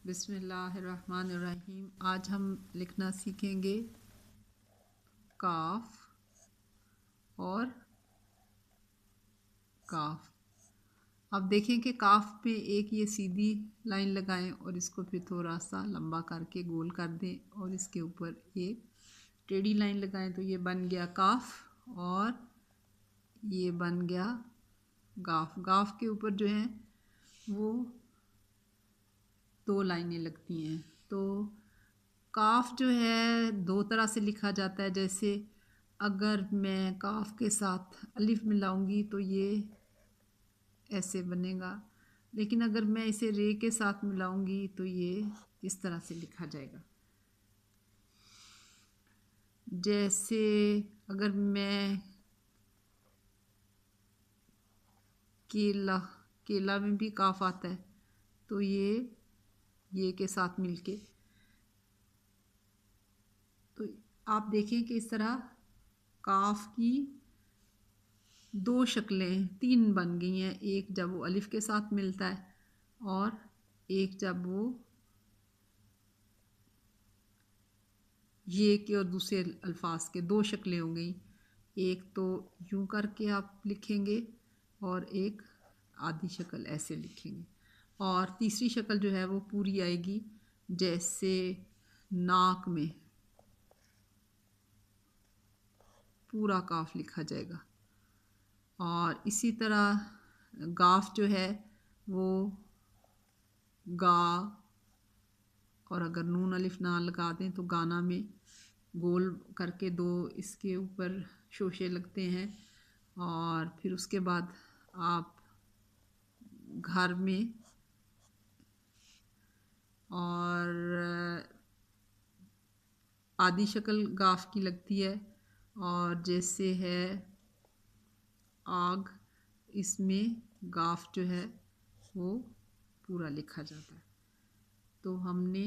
बिस्मिल्लाहिर्रहमानिर्रहीम। आज हम लिखना सीखेंगे काफ और काफ। अब देखें कि काफ में एक ये सीधी लाइन लगाएं और इसको फिर थोड़ा सा लंबा करके गोल कर दें और इसके ऊपर एक टेढ़ी लाइन लगाएं तो ये बन गया काफ और ये बन गया गाफ। गाफ के ऊपर जो है वो दो लाइनें लगती हैं। तो काफ जो है दो तरह से लिखा जाता है। जैसे अगर मैं काफ के साथ अलिफ मिलाऊंगी तो ये ऐसे बनेगा, लेकिन अगर मैं इसे रे के साथ मिलाऊंगी तो ये इस तरह से लिखा जाएगा। जैसे अगर मैं केला, केला में भी काफ आता है तो ये के साथ मिलके, तो आप देखें कि इस तरह काफ की दो शक्लें तीन बन गई हैं। एक जब वो अलिफ के साथ मिलता है और एक जब वो ये के और दूसरे अल्फाज के, दो शक्लें हो गई। एक तो यूं करके आप लिखेंगे और एक आधी शक्ल ऐसे लिखेंगे, और तीसरी शक्ल जो है वो पूरी आएगी। जैसे नाक में पूरा काफ लिखा जाएगा। और इसी तरह गाफ जो है वो गा, और अगर नून अलिफ ना लगा दें तो गाना में गोल करके दो इसके ऊपर शोशे लगते हैं। और फिर उसके बाद आप घर में और आधी शक्ल गाफ की लगती है। और जैसे है आग, इसमें गाफ जो है वो पूरा लिखा जाता है। तो हमने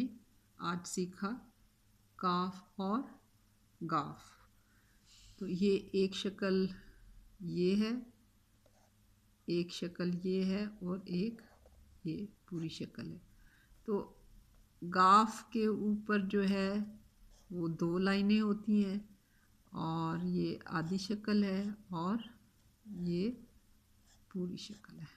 आज सीखा काफ और गाफ। तो ये एक शक्ल ये है, एक शक्ल ये है और एक ये पूरी शक्ल है। तो गाफ के ऊपर जो है वो दो लाइनें होती हैं और ये आधी शक्ल है और ये पूरी शक्ल है।